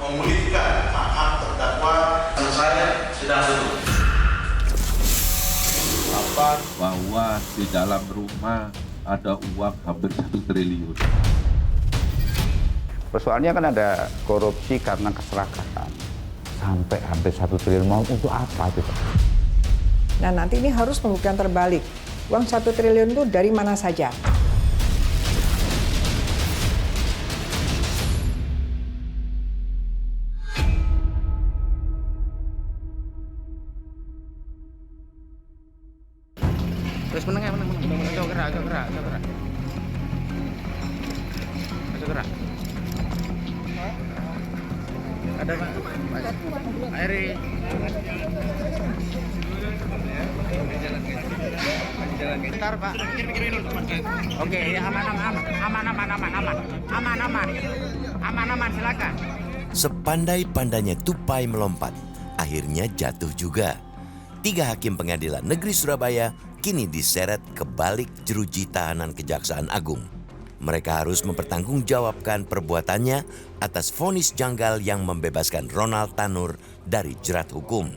memulihkan hak-hak terdakwa. Saya sedang duduk. Bahwa di dalam rumah ada uang hampir 1 triliun. Persoalannya kan ada korupsi karena keserakahan. Sampai hampir 1 triliun, mau untuk apa itu? Nah nanti ini harus pembuktian terbalik. Uang 1 triliun itu dari mana saja? Terus menang. Agak gerak. Ada Pak. Airi. Bentar Pak. Oke, ya aman, silakan. Sepandai-pandainya tupai melompat, akhirnya jatuh juga. 3 hakim pengadilan negeri Surabaya kini diseret ke balik jeruji tahanan Kejaksaan Agung. Mereka harus mempertanggungjawabkan perbuatannya atas vonis janggal yang membebaskan Ronald Tanur dari jerat hukum.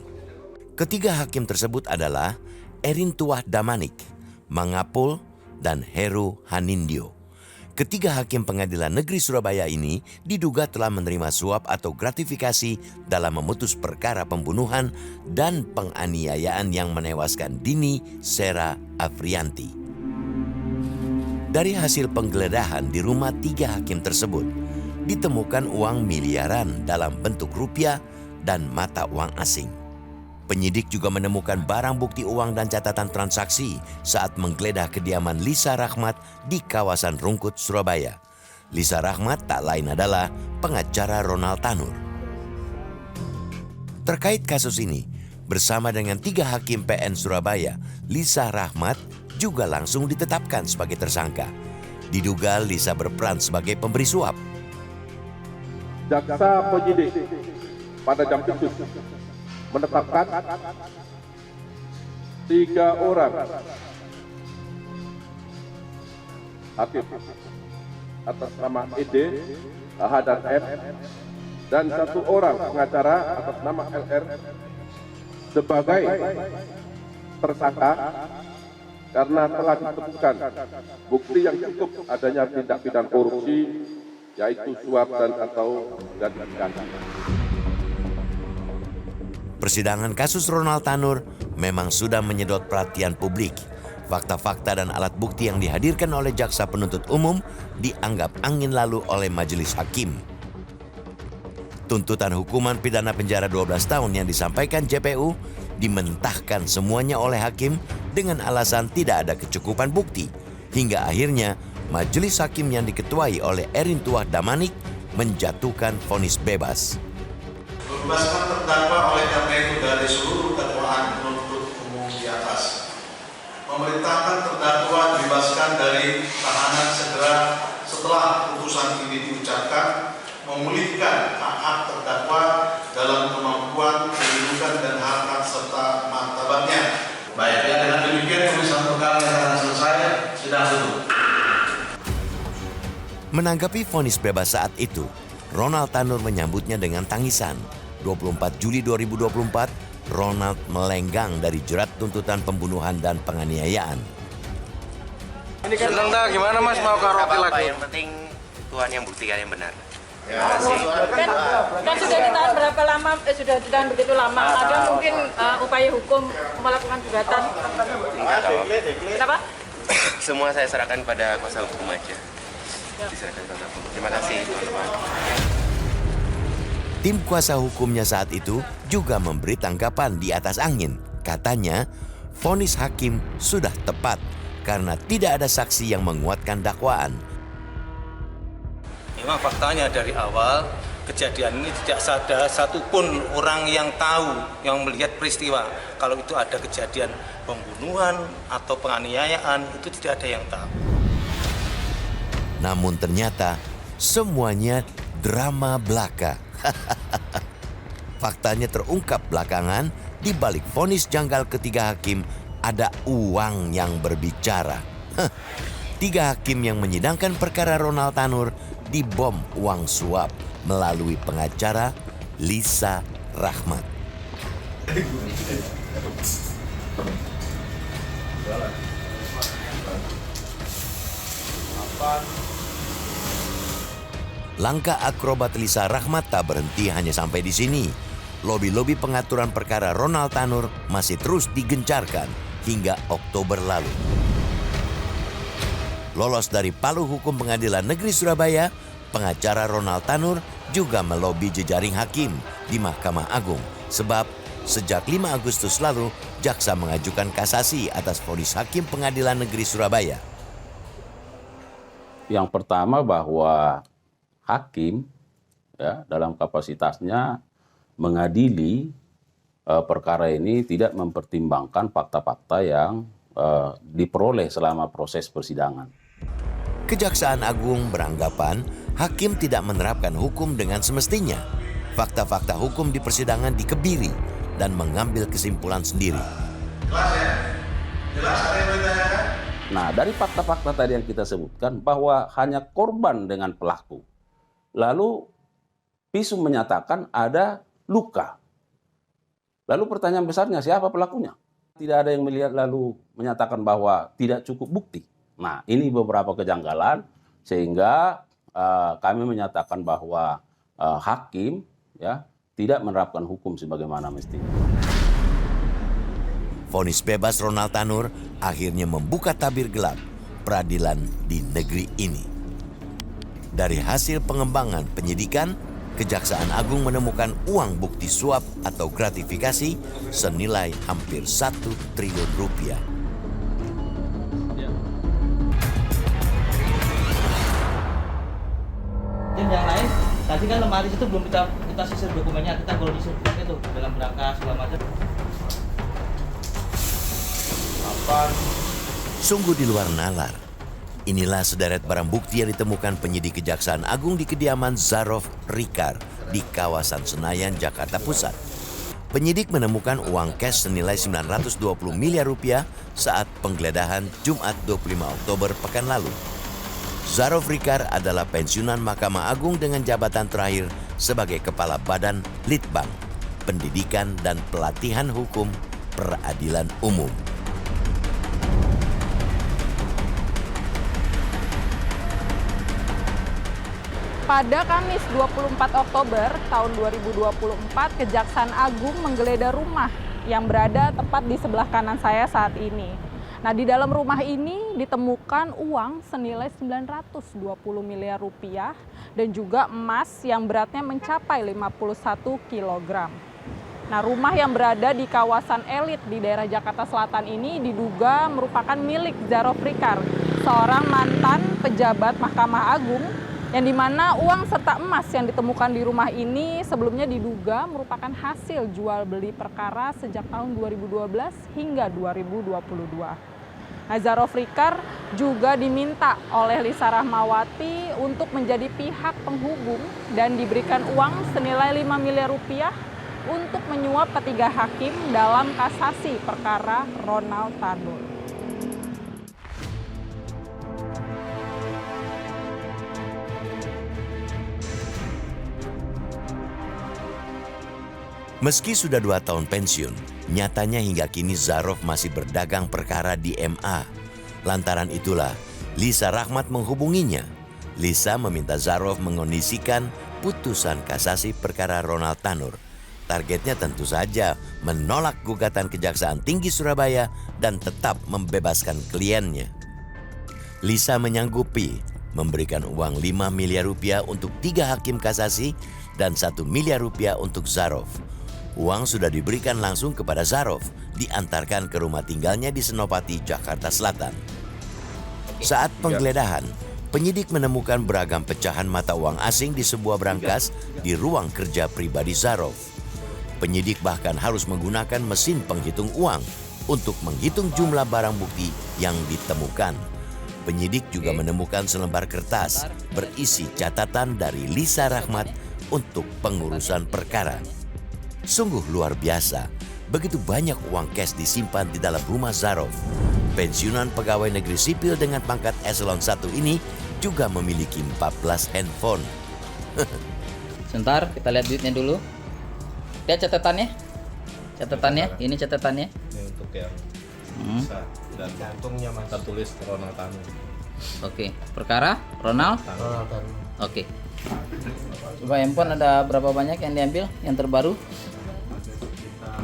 Ketiga hakim tersebut adalah Erin Tuah Damanik, Mangapul, dan Heru Hanindyo. Ketiga hakim pengadilan negeri Surabaya ini diduga telah menerima suap atau gratifikasi dalam memutus perkara pembunuhan dan penganiayaan yang menewaskan Dini Sera Afrianti. Dari hasil penggeledahan di rumah 3 hakim tersebut, ditemukan uang miliaran dalam bentuk rupiah dan mata uang asing. Penyidik juga menemukan barang bukti uang dan catatan transaksi saat menggeledah kediaman Lisa Rahmat di kawasan Rungkut, Surabaya. Lisa Rahmat tak lain adalah pengacara Ronald Tanur. Terkait kasus ini, bersama dengan 3 hakim PN Surabaya, Lisa Rahmat juga langsung ditetapkan sebagai tersangka. Diduga Lisa berperan sebagai pemberi suap. Jaksa penyidik pada jam itu menetapkan 3 orang hakim atas nama ED, AH dan M, dan 1 orang pengacara atas nama LR sebagai tersangka karena telah ditemukan bukti yang cukup adanya tindak pidana korupsi, yaitu suap dan atau gratifikasi. Persidangan kasus Ronald Tanur memang sudah menyedot perhatian publik. Fakta-fakta dan alat bukti yang dihadirkan oleh jaksa penuntut umum dianggap angin lalu oleh majelis hakim. Tuntutan hukuman pidana penjara 12 tahun yang disampaikan JPU dimentahkan semuanya oleh hakim dengan alasan tidak ada kecukupan bukti. Hingga akhirnya majelis hakim yang diketuai oleh Erin Tuah Damanik menjatuhkan vonis bebas. Membebaskan terdakwa oleh karena itu dari seluruh dakwaan penuntut umum di atas. Memerintahkan terdakwa dibebaskan dari tahanan segera setelah putusan ini diucapkan, memulihkan hak-hak terdakwa dalam kemampuan, kedudukan dan harkat serta martabatnya. Baik, ya, dengan demikian pemeriksaan perkara yang akan selesai sedang duduk. Menanggapi vonis bebas saat itu, Ronald Tanur menyambutnya dengan tangisan. 24 Juli 2024, Ronald melenggang dari jerat tuntutan pembunuhan dan penganiayaan. Ini kan seneng dah, gimana Mas mau karaoke lagi? Yang penting Tuhan yang buktikan yang benar. Kan sudah ditahan berapa lama? Sudah ditahan begitu lama. Ada mungkin upaya hukum melakukan gugatan. Kenapa? Semua saya serahkan pada kuasa hukum aja. Diserahkan kuasa hukum. Terima kasih teman-teman. Tim kuasa hukumnya saat itu juga memberi tanggapan di atas angin. Katanya, vonis hakim sudah tepat karena tidak ada saksi yang menguatkan dakwaan. Memang faktanya dari awal kejadian ini tidak ada satupun orang yang tahu, yang melihat peristiwa. Kalau itu ada kejadian pembunuhan atau penganiayaan, itu tidak ada yang tahu. Namun ternyata semuanya drama belaka. Faktanya terungkap belakangan, di balik vonis janggal ketiga hakim ada uang yang berbicara. 3 hakim yang menyidangkan perkara Ronald Tanur dibom uang suap melalui pengacara Lisa Rahmat. Langkah akrobat Lisa Rahmat tak berhenti hanya sampai di sini. Lobi-lobi pengaturan perkara Ronald Tanur masih terus digencarkan hingga Oktober lalu. Lolos dari palu hukum Pengadilan Negeri Surabaya, pengacara Ronald Tanur juga melobi jejaring hakim di Mahkamah Agung. Sebab sejak 5 Agustus lalu, jaksa mengajukan kasasi atas vonis hakim Pengadilan Negeri Surabaya. Yang pertama bahwa hakim ya dalam kapasitasnya mengadili perkara ini tidak mempertimbangkan fakta-fakta yang diperoleh selama proses persidangan. Kejaksaan Agung beranggapan hakim tidak menerapkan hukum dengan semestinya. Fakta-fakta hukum di persidangan dikebiri dan mengambil kesimpulan sendiri. Jelas ya? Jelas ada yang ditanyakan? Nah, dari fakta-fakta tadi yang kita sebutkan bahwa hanya korban dengan pelaku. Lalu visum menyatakan ada luka. Lalu pertanyaan besarnya, siapa pelakunya? Tidak ada yang melihat lalu menyatakan bahwa tidak cukup bukti. Nah, ini beberapa kejanggalan sehingga kami menyatakan bahwa hakim ya tidak menerapkan hukum sebagaimana mestinya. Vonis bebas Ronald Tanur akhirnya membuka tabir gelap peradilan di negeri ini. Dari hasil pengembangan penyidikan, Kejaksaan Agung menemukan uang bukti suap atau gratifikasi senilai hampir 1 triliun rupiah. Dan yang lain, tadi kan lemari itu belum kita sisir dokumennya, kita belum sisir itu dalam rangka segala macam. Sungguh di luar nalar. Inilah sederet barang bukti yang ditemukan penyidik Kejaksaan Agung di kediaman Zarof Rikar di kawasan Senayan, Jakarta Pusat. Penyidik menemukan uang cash senilai 920 miliar rupiah saat penggeledahan Jumat 25 Oktober pekan lalu. Zarof Rikar adalah pensiunan Mahkamah Agung dengan jabatan terakhir sebagai Kepala Badan Litbang, Pendidikan dan Pelatihan Hukum Peradilan Umum. Pada Kamis 24 Oktober tahun 2024, Kejaksaan Agung menggeledah rumah yang berada tepat di sebelah kanan saya saat ini. Nah, di dalam rumah ini ditemukan uang senilai 920 miliar rupiah dan juga emas yang beratnya mencapai 51 kg. Nah, rumah yang berada di kawasan elit di daerah Jakarta Selatan ini diduga merupakan milik Zarof Rikar, seorang mantan pejabat Mahkamah Agung, yang dimana uang serta emas yang ditemukan di rumah ini sebelumnya diduga merupakan hasil jual beli perkara sejak tahun 2012 hingga 2022. Nah, Zarof Rikar juga diminta oleh Lisa Rahmawati untuk menjadi pihak penghubung dan diberikan uang senilai 5 miliar rupiah untuk menyuap ketiga hakim dalam kasasi perkara Ronald Tanur. Meski sudah 2 tahun pensiun, nyatanya hingga kini Zarof masih berdagang perkara di MA. Lantaran itulah, Lisa Rahmat menghubunginya. Lisa meminta Zarof mengondisikan putusan kasasi perkara Ronald Tanur. Targetnya tentu saja menolak gugatan Kejaksaan Tinggi Surabaya dan tetap membebaskan kliennya. Lisa menyanggupi memberikan uang 5 miliar rupiah untuk 3 hakim kasasi dan 1 miliar rupiah untuk Zarof. Uang sudah diberikan langsung kepada Zarof, diantarkan ke rumah tinggalnya di Senopati, Jakarta Selatan. Saat penggeledahan, penyidik menemukan beragam pecahan mata uang asing di sebuah brankas di ruang kerja pribadi Zarof. Penyidik bahkan harus menggunakan mesin penghitung uang untuk menghitung jumlah barang bukti yang ditemukan. Penyidik juga menemukan selembar kertas berisi catatan dari Lisa Rahmat untuk pengurusan perkara. Sungguh luar biasa, begitu banyak uang cash disimpan di dalam rumah Zarof. Pensiunan pegawai negeri sipil dengan pangkat eselon 1 ini juga memiliki 14 handphone. Sebentar, kita lihat duitnya dulu. Lihat catatannya. Catatannya, ini catatannya. Ini untuk yang bisa dan kantongnya mas tertulis Ronald Tanur. Oke, perkara Ronald. Ronald Tanur. Oke. Coba handphone ada berapa banyak yang diambil? Yang terbaru? Sekitar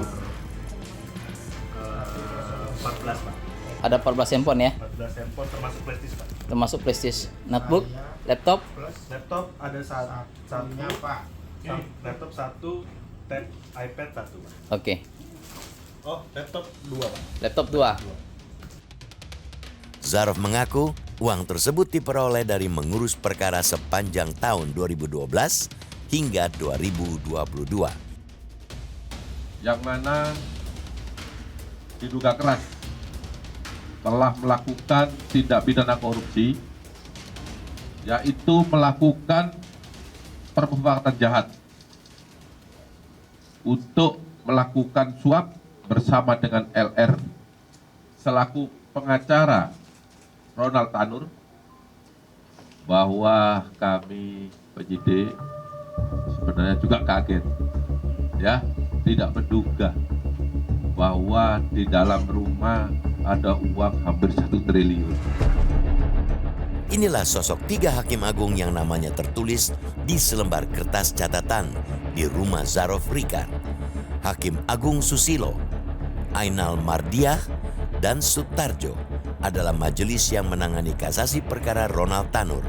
14 pak. Ada 14 handphone ya? 14 handphone termasuk prestis pak. Termasuk prestis. Notebook, laptop. Laptop ada satunya pak. Laptop 1, tab iPad 1 pak. Oke. Oh, laptop 2 pak. Laptop 2. Zarov mengaku uang tersebut diperoleh dari mengurus perkara sepanjang tahun 2012 hingga 2022. Yang mana diduga keras telah melakukan tindak pidana korupsi, yaitu melakukan perbuatan jahat untuk melakukan suap bersama dengan LR selaku pengacara Ronald Tanur, bahwa kami penyidik sebenarnya juga kaget, ya, tidak menduga bahwa di dalam rumah ada uang hampir 1 triliun. Inilah sosok 3 hakim agung yang namanya tertulis di selembar kertas catatan di rumah Zarov Rikard. Hakim Agung Susilo, Ainal Mardiah, dan Sutarjo adalah majelis yang menangani kasasi perkara Ronald Tanur.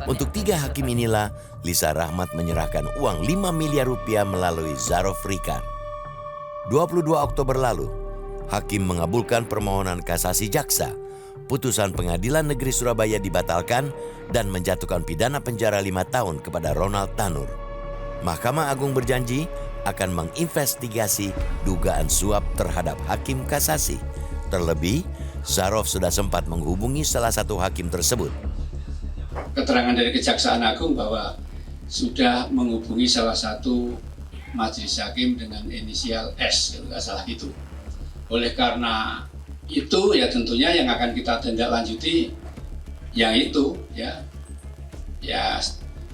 Untuk 3 hakim inilah Lisa Rahmat menyerahkan uang 5 miliar rupiah melalui Zarov Rikard. 22 Oktober lalu, hakim mengabulkan permohonan kasasi jaksa. Putusan Pengadilan Negeri Surabaya dibatalkan dan menjatuhkan pidana penjara 5 tahun kepada Ronald Tanur. Mahkamah Agung berjanji akan menginvestigasi dugaan suap terhadap hakim kasasi. Terlebih, Zarov sudah sempat menghubungi salah satu hakim tersebut. Keterangan dari Kejaksaan Agung bahwa sudah menghubungi salah satu majelis hakim dengan inisial S, kalau nggak salah itu. Oleh karena itu ya tentunya yang akan kita tindak lanjuti yang itu ya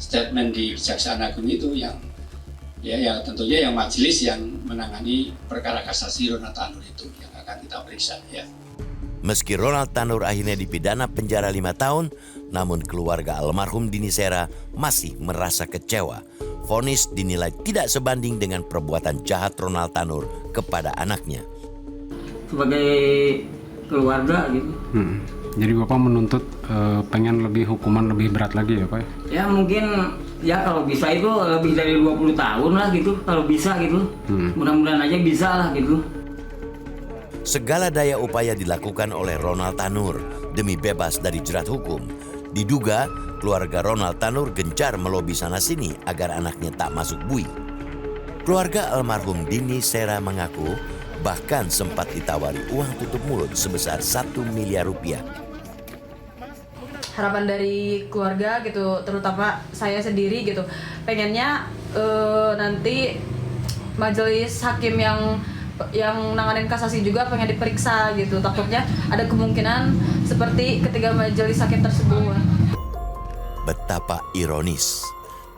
statement di Kejaksaan Agung itu yang tentunya yang majelis yang menangani perkara kasasi Ronald Tanur itu yang akan kita periksa ya. Meski Ronald Tanur akhirnya dipidana penjara 5 tahun, namun keluarga almarhum Dini Sera masih merasa kecewa. Vonis dinilai tidak sebanding dengan perbuatan jahat Ronald Tanur kepada anaknya. Sebagai keluarga gitu. Jadi Bapak menuntut pengen lebih hukuman lebih berat lagi ya Pak? Ya mungkin ya kalau bisa itu lebih dari 20 tahun lah gitu, kalau bisa gitu. Mudah-mudahan aja bisa lah gitu. Segala daya upaya dilakukan oleh Ronald Tanur demi bebas dari jerat hukum. Diduga keluarga Ronald Tanur gencar melobi sana-sini agar anaknya tak masuk bui. Keluarga almarhum Dini Sera mengaku bahkan sempat ditawari uang tutup mulut sebesar 1 miliar rupiah. Harapan dari keluarga gitu, terutama saya sendiri gitu, pengennya nanti majelis hakim yang nanganin kasasi juga pengen diperiksa gitu. Takutnya ada kemungkinan seperti ketiga majelis hakim tersebut. Betapa ironis,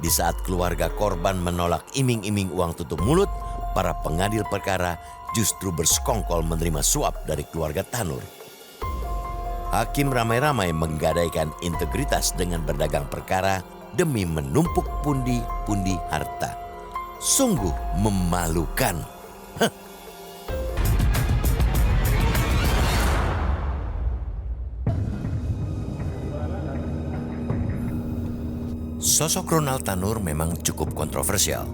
di saat keluarga korban menolak iming-iming uang tutup mulut, para pengadil perkara justru bersekongkol menerima suap dari keluarga Tanur. Hakim ramai-ramai menggadaikan integritas dengan berdagang perkara demi menumpuk pundi-pundi harta. Sungguh memalukan. Sosok Ronald Tanur memang cukup kontroversial.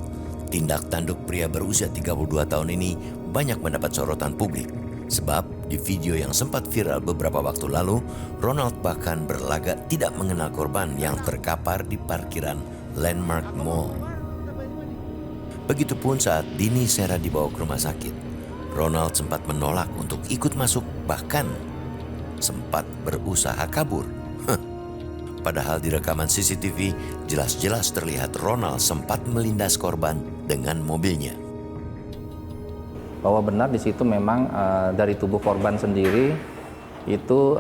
Tindak tanduk pria berusia 32 tahun ini banyak mendapat sorotan publik. Sebab di video yang sempat viral beberapa waktu lalu, Ronald bahkan berlagak tidak mengenal korban yang terkapar di parkiran Landmark Mall. Begitupun saat Dini Sera dibawa ke rumah sakit. Ronald sempat menolak untuk ikut masuk, bahkan sempat berusaha kabur. Padahal di rekaman CCTV jelas-jelas terlihat Ronald sempat melindas korban dengan mobilnya. Bahwa benar di situ memang dari tubuh korban sendiri itu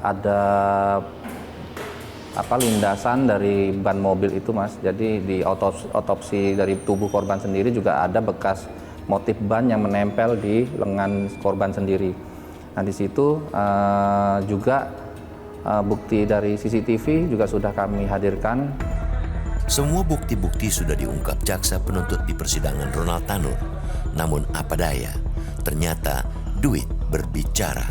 ada lindasan dari ban mobil itu, Mas. Jadi di otopsi dari tubuh korban sendiri juga ada bekas motif ban yang menempel di lengan korban sendiri. Nah, di situ juga bukti dari CCTV juga sudah kami hadirkan. Semua bukti-bukti sudah diungkap jaksa penuntut di persidangan Ronald Tanur. Namun apa daya, ternyata duit berbicara.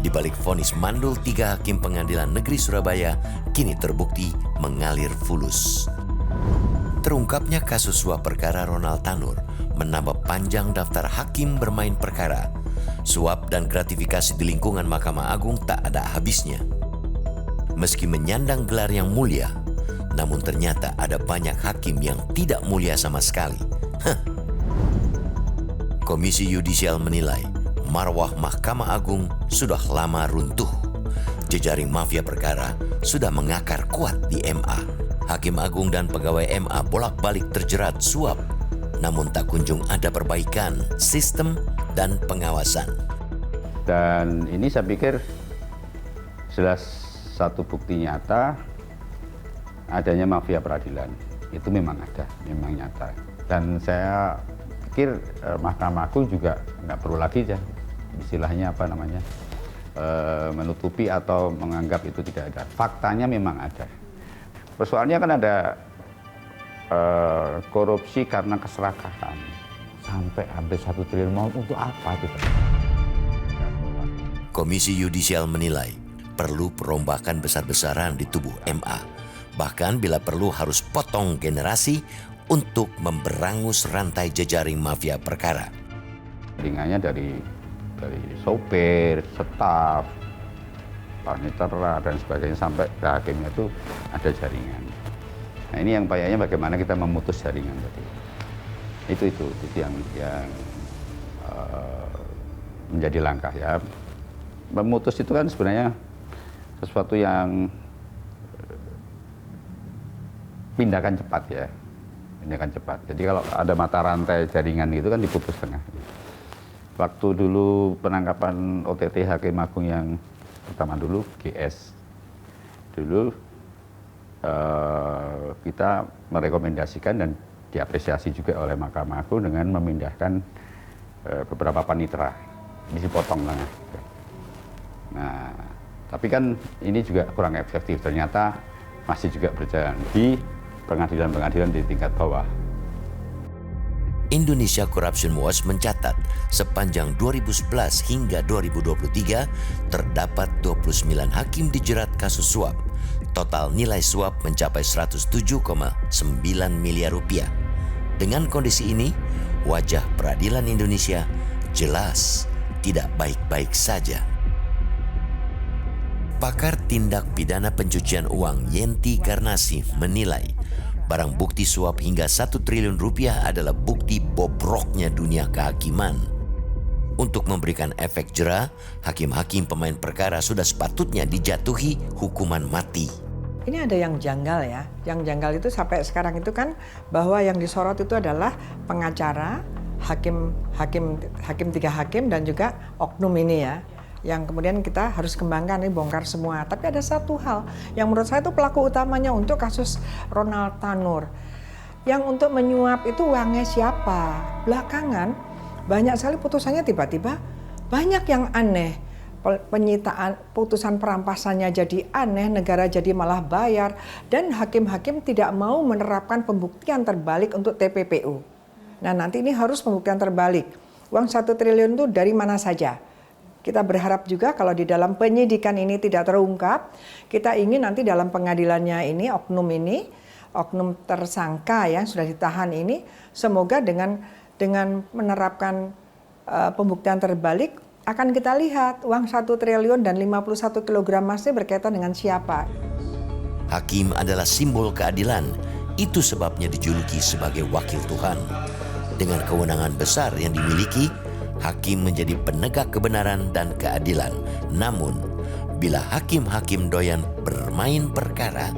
Di balik vonis mandul 3 hakim Pengadilan Negeri Surabaya kini terbukti mengalir fulus. Terungkapnya kasus suap perkara Ronald Tanur menambah panjang daftar hakim bermain perkara. Suap dan gratifikasi di lingkungan Mahkamah Agung tak ada habisnya. Meski menyandang gelar yang mulia, namun ternyata ada banyak hakim yang tidak mulia sama sekali. Komisi Yudisial menilai marwah Mahkamah Agung sudah lama runtuh. Jejaring mafia perkara sudah mengakar kuat di MA. Hakim Agung dan pegawai MA bolak-balik terjerat suap, namun tak kunjung ada perbaikan sistem dan pengawasan. Dan ini saya pikir jelas satu bukti nyata adanya mafia peradilan. Itu memang ada, memang nyata. Dan saya pikir Mahkamah Agung juga nggak perlu lagi ya, istilahnya apa namanya, menutupi atau menganggap itu tidak ada. Faktanya memang ada. Persoalannya kan ada korupsi karena keserakahan sampai hampir 1 triliun, mau untuk apa itu? Komisi Yudisial menilai perlu perombakan besar-besaran di tubuh MA. Bahkan bila perlu harus potong generasi untuk memberangus rantai jejaring mafia perkara. Jaringannya dari sopir, staf, panitera dan sebagainya sampai ke hakimnya itu ada jaringan. Nah, ini yang kayaknya bagaimana kita memutus jaringan tadi. Itu yang menjadi langkah ya. Memutus itu kan sebenarnya sesuatu yang pindahkan cepat ya. Pindahkan cepat. Jadi kalau ada mata rantai jaringan itu kan diputus tengah. Waktu dulu penangkapan OTT Hakim Agung yang pertama dulu GS dulu kita merekomendasikan dan diapresiasi juga oleh Mahkamah Agung dengan memindahkan beberapa panitera, ini dipotong tengah. Nah, tapi kan ini juga kurang efektif, ternyata masih juga berjalan di pengadilan-pengadilan di tingkat bawah. Indonesia Corruption Watch mencatat sepanjang 2011 hingga 2023 terdapat 29 hakim dijerat kasus suap. Total nilai suap mencapai 107,9 miliar rupiah. Dengan kondisi ini, wajah peradilan Indonesia jelas tidak baik-baik saja. Pakar tindak pidana pencucian uang Yenti Garnasi menilai barang bukti suap hingga 1 triliun rupiah adalah bukti bobroknya dunia kehakiman. Untuk memberikan efek jera, hakim-hakim pemain perkara sudah sepatutnya dijatuhi hukuman mati. Ini ada yang janggal ya. Yang janggal itu sampai sekarang itu kan bahwa yang disorot itu adalah pengacara, hakim 3 hakim dan juga oknum ini ya. Yang kemudian kita harus kembangkan, ini bongkar semua. Tapi ada satu hal yang menurut saya itu pelaku utamanya untuk kasus Ronald Tanur. Yang untuk menyuap itu uangnya siapa? Belakangan banyak sekali putusannya tiba-tiba banyak yang aneh. Penyitaan, putusan perampasannya jadi aneh, negara jadi malah bayar. Dan hakim-hakim tidak mau menerapkan pembuktian terbalik untuk TPPU. Nah nanti ini harus pembuktian terbalik. Uang 1 triliun itu dari mana saja? Kita berharap juga kalau di dalam penyidikan ini tidak terungkap, kita ingin nanti dalam pengadilannya ini, oknum tersangka yang sudah ditahan ini, semoga dengan menerapkan pembuktian terbalik, akan kita lihat uang 1 triliun dan 51 kg emasnya berkaitan dengan siapa. Hakim adalah simbol keadilan, itu sebabnya dijuluki sebagai wakil Tuhan. Dengan kewenangan besar yang dimiliki, hakim menjadi penegak kebenaran dan keadilan. Namun, bila hakim-hakim doyan bermain perkara,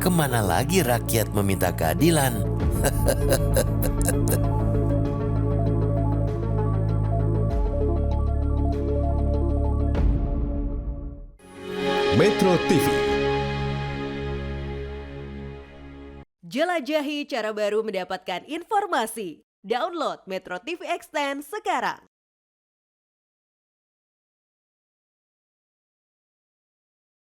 kemana lagi rakyat meminta keadilan? Metro TV Jelajahi cara baru mendapatkan informasi. Download Metro TV Extend sekarang.